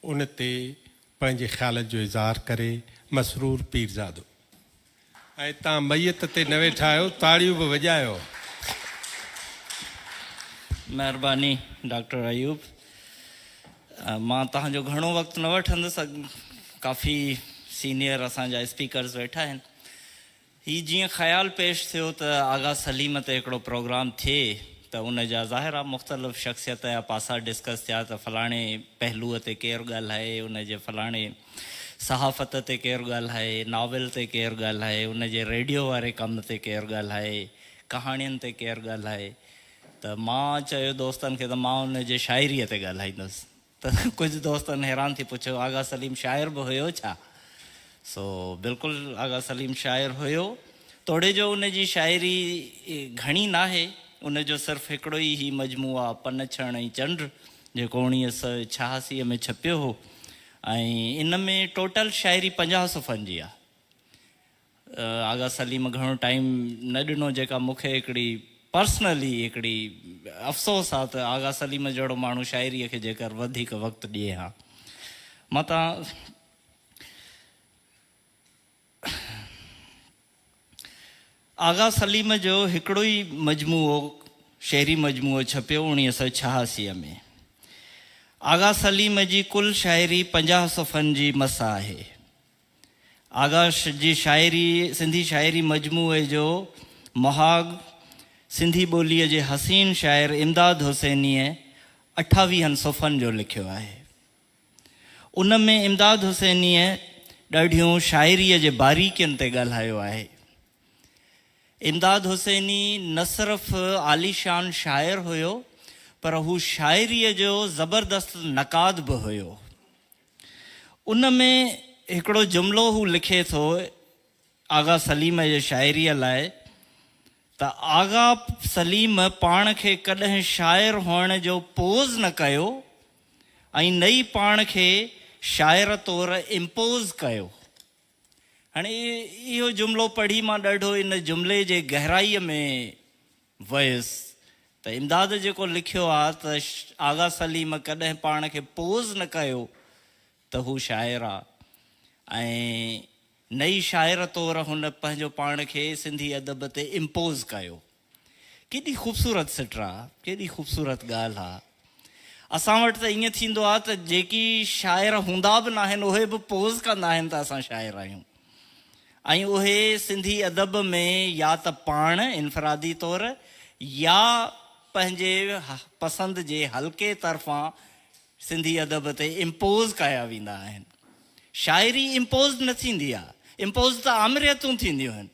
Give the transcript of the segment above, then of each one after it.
उन ते पंहिंजे ख़्याल जो इज़हार करे मसरूर पीरज़ादो। ऐं तव्हां मैयत ते न वेठा आहियो, ताड़ियूं बि वॼायो। महिरबानी डॉक्टर अयूब। मां तव्हांजो घणो वक़्तु न वठंदुसि, काफ़ी सीनियर असांजा स्पीकर्स वेठा आहिनि। हीअ जीअं ख़्यालु पेश थियो त आगा सलीम ते हिकिड़ो प्रोग्राम थिए त उन जा ज़ाहिर आहे मुख़्तलिफ़ शख़्सियत जा पासा डिस्कस थिया त फलाणे पहलूअ ते केरु ॻाल्हाए, उन जे फलाणे सहाफ़त ते केरु ॻाल्हाए, नाविल ते केरु ॻाल्हाए, उन जे रेडियो वारे कम ते केरु ॻाल्हाए, कहाणियुनि ते केरु ॻाल्हाए। त मां चयो दोस्तनि खे त मां उन जे शाइरीअ ते ॻाल्हाईंदुसि। त कुझु दोस्तनि हैरान थी पुछियो आगा सलीम शाइर बि हुयो छा? सो बिल्कुलु आगा सलीम शाइर हुयो। तोड़े जो उन जी शाइरी घणी नाहे, उन जो सिर्फ़ु हिकिड़ो ई मजमू आहे पन छण ऐं चंड, जेको 1986 में छपियो हो। ऐं इन में टोटल शाइरी 50 सुफ़नि जी आहे। आगा सलीम घणो टाइम न ॾिनो, जेका मूंखे हिकिड़ी पर्सनली हिकिड़ी अफ़सोस आहे त आगा सलीम जहिड़ो माण्हू शाइरीअ खे जेकर वधीक वक़्तु ॾिए हा। मां आगा सलीम जो हिकिड़ो ई मजमूओ, शेरी मजमूओ छपियो 1986 में। आगा सलीम जी कुल शाइरी 50 सुफ़नि जी मस आहे। आगा जी शाइरी सिंधी शाइरी मजमूए जो मुहाग सिंधी ॿोलीअ जे हसीन शाइर इमदाद हुसैनीअ 28 सुफ़नि जो लिखियो आहे। उन में इमदाद हुसैनीअ ॾाढियूं शाइरीअ जे बारीकियुनि ते ॻाल्हायो आहे। इमदाद हुसैनी न सिर्फ़ु आलीशान शाइर हुयो, पर हू शाइरीअ जो ज़बरदस्त नक़ाद बि हुयो। उन में हिकिड़ो जुमिलो हू लिखे थो आगा सलीम जे शाइरीअ लाइ त आगा सलीम पाण खे कॾहिं शाइर हुअण जो पोज़ न कयो ऐं नई पाण खे शाइर तौरु इम्पोज़ कयो। हाणे इहो जुमिलो पढ़ी मां ॾाढो इन जुमिले जे गहराईअ में वियुसि त इमदाद जेको लिखियो आहे त आगा सलीम कॾहिं पाण खे पोज़ न कयो त हू शाइर आहे, ऐं नई शाइर तौरु हुन पंहिंजो पाण खे सिंधी अदब ते इम्पोज़ कयो। केॾी ख़ूबसूरत सिट आहे, केॾी ख़ूबसूरत ॻाल्हि आहे। असां वटि त ईअं थींदो आहे त जेकी शाइर हूंदा बि न आहिनि उहे बि पोज़ कंदा आहिनि त असां शाइर आहियूं, ऐं उहे सिंधी अदब में या त पाण इनफ़रादी तौरु या पंहिंजे पसंदि जे हल्के तरफ़ां सिंधी अदब ते इम्पोज़ कया वेंदा आहिनि। शाइरी इम्पोज़ न थींदी आहे, इम्पोज़ त आमरियतूं थींदियूं आहिनि।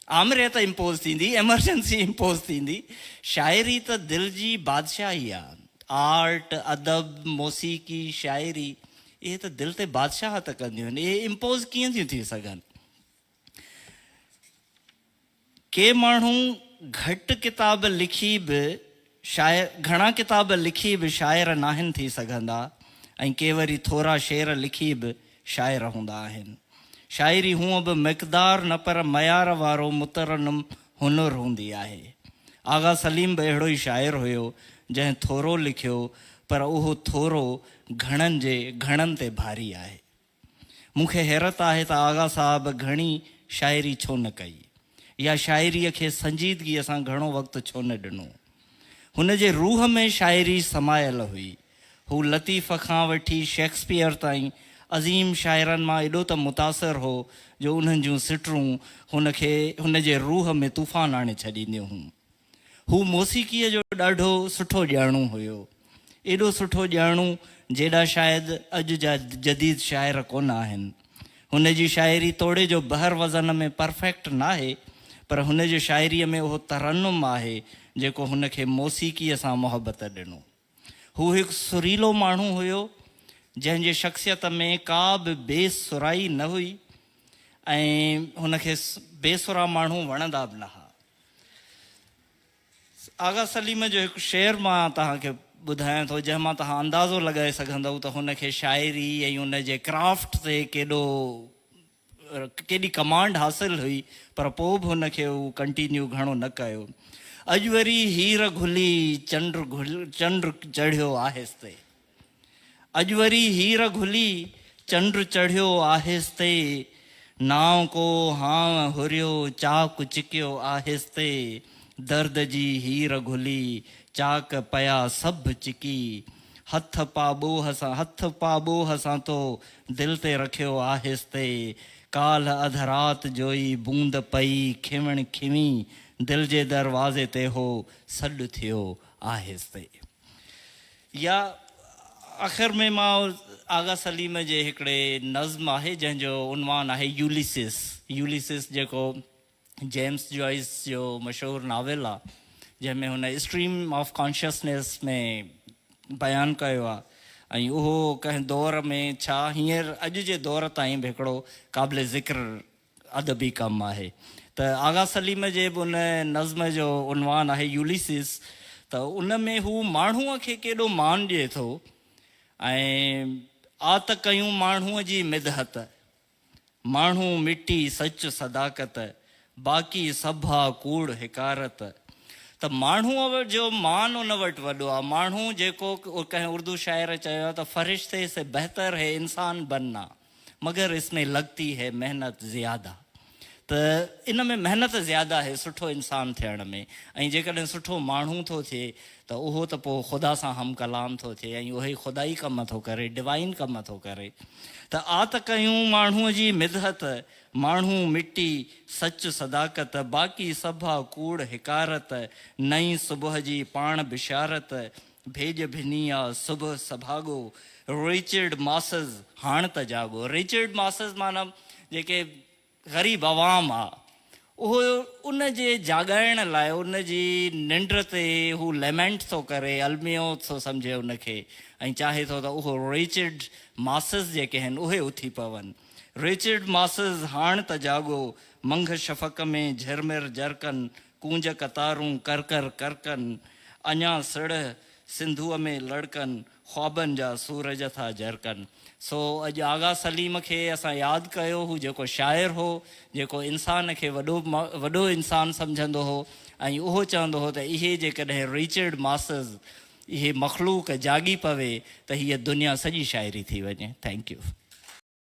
आमरियत इम्पोज़ थींदी, एमरजेंसी इम्पोज़ थींदी। शाइरी त दिलि जी बादशाही आहे। आर्ट, अदब, मौसीक़ी, शाइरी इहे त दिलि ते बादशाहत कंदियूं आहिनि। इहे इम्पोज़ कीअं थियूं थी सघनि? के माण्हू घटि किताब लिखी बि घणा किताब लिखी बि शाइर नाहिनि थी सघंदा, ऐं के वरी थोरा शेर लिखी बि शाइर हूंदा आहिनि। शाइरी हूअं बि मिक़दार न पर मयार वारो मुतरनम हुनुर हूंदी आहे। आगा सलीम बि अहिड़ो ई शाइर हुयो जंहिं थोरो लिखियो, पर उहो थोरो घणनि ते भारी आहे। मूंखे हैरत आहे त आगा साहब घणी शाइरी छो न कई, या शाइरीअ खे संजीदगीअ सां घणो वक़्तु छो न ॾिनो। हुन जे रूह में शाइरी समायल हुई। हू लतीफ़ खां वठी शेक्सपियर ताईं अज़ीम शाइरनि मां एॾो त मुतासिर हो जो उन्हनि जूं सिटरूं हुन जे रूह में तूफ़ान आणे छॾींदियूं हुयूं। हू मौसीक़ीअ जो ॾाढो सुठो ॼाणू हुयो, एॾो सुठो ॼाणू जेॾा शायदि अॼु जा जदीद शाइर कोन आहिनि। हुन जी शाइरी तोड़े जो बहर वज़न में परफेक्ट न आहे, पर हुन जी शाइरीअ में उहो तरन्नुम आहे जेको हुनखे मौसीक़ीअ सां मुहबत ॾिनो। हू हिकु सुरीलो माण्हू हुयो जंहिंजे शख़्सियत में का बि बेसुराई न हुई, ऐं हुनखे बेसुरा माण्हू वणंदा बि न हुआ। आगा सलीम जो हिकु शेर मां तव्हांखे ॿुधायां थो, जंहिंमां तव्हां अंदाज़ो लॻाए सघंदव त हुनखे शाइरी ऐं हुन जे क्राफ्ट ते केॾी कमांड हासिलु हुई, पर पोइ बि हुनखे हू कंटिन्यू घणो न कयो। अॼु वरी हीर घुली चंड चढ़ियो आहिस्ते, अॼु वरी हीर घुली चंड चढ़ियो आहिस्ते, नाव को हां हुरियो चाक चिकियो आहिस्ते, दर्द जी हीर घुली चाक पया सभु चिकी, हथ पा ॿोह सां तो दिल ते रखियो आहिस्ते, काल अधरात जोई बूंद पई खिवण खिवी, दिल जे दरवाज़े ते हो सॾु थियो आहिस्ते। या आख़िर में मां आगा सलीम जे हिकिड़े नज़्म आहे जंहिंजो उनवान आहे यूलिसिस। यूलिसिस जेको जेम्स जॉइस जो मशहूरु नावेल आहे, जंहिंमें हुन स्ट्रीम ऑफ कॉन्शियसनेस में बयानु कयो आहे, ऐं उहो कंहिं दौर में छा हींअर अॼु जे दौर ताईं बि हिकिड़ो क़ाबिल ज़िक्र अदबी कमु आहे। त आगा सलीम जे बि उन नज़्म जो उनवान आहे यूलिसिस। त उन में हू माण्हूअ खे केॾो मान ॾिए थो, ऐं आत कयूं माण्हूअ जी मिदहत, माण्हू मिटी सच सदाकत, बाक़ी सभा कूड़ हिकारत। त माण्हूअ जो मान उन वटि वॾो आहे। माण्हू जेको कंहिं उर्दू शाइर चयो आहे त फ़रिश्ते से बहितर है इंसान बनना, मगर इसमें लगती है मेहनत ज़्यादा। त इन में महिनत ज़्यादा आहे सुठो इंसान थियण में। ऐं जेकॾहिं सुठो माण्हू थो थिए त उहो त पोइ ख़ुदा सां हम कलाम थो थिए, ऐं उहो ई ख़ुदाई कम थो करे, डिवाइन कम थो करे। त आत कयूं माण्हूअ जी मिदहत, माण्हू मिटी सच सदाकत, बाक़ी सभा कूड़ हिकारत, नई सुबुह जी पाण बिशारत, भेज भिनी आहे सुबुह सभाॻो, रिचर्ड मासिस हाण त जाॻो। रिचर्ड मासिस माना जेके ग़रीब अवाम आहे, उहो उन जे जाॻाइण लाइ उन जी निंड ते हू लेमेंट थो करे, अलमियो थो सम्झे उनखे, ऐं चाहे थो त उहो रिचर्ड मासिस जेके आहिनि उहे उथी पवनि। रिचर्ड मासिस हाण त जाॻो, मंघ शफ़क़ में झिरमिर जरकनि, कूंज कतारूं कर कर करकनि, अञा सिड़ सिंधूअ में लड़कनि, ख्वाबनि जा सूरज था जरकनि। सो अॼु आगा सलीम खे असां यादि कयो, हू जेको शाइर हो, जेको इंसान खे वॾो इंसान सम्झंदो हो, ऐं उहो चवंदो हो त इहे जेकॾहिं रिचर्ड मासिस इहे मख़लूक जाॻी पवे त हीअ दुनिया सॼी शाइरी थी वञे। Thank U.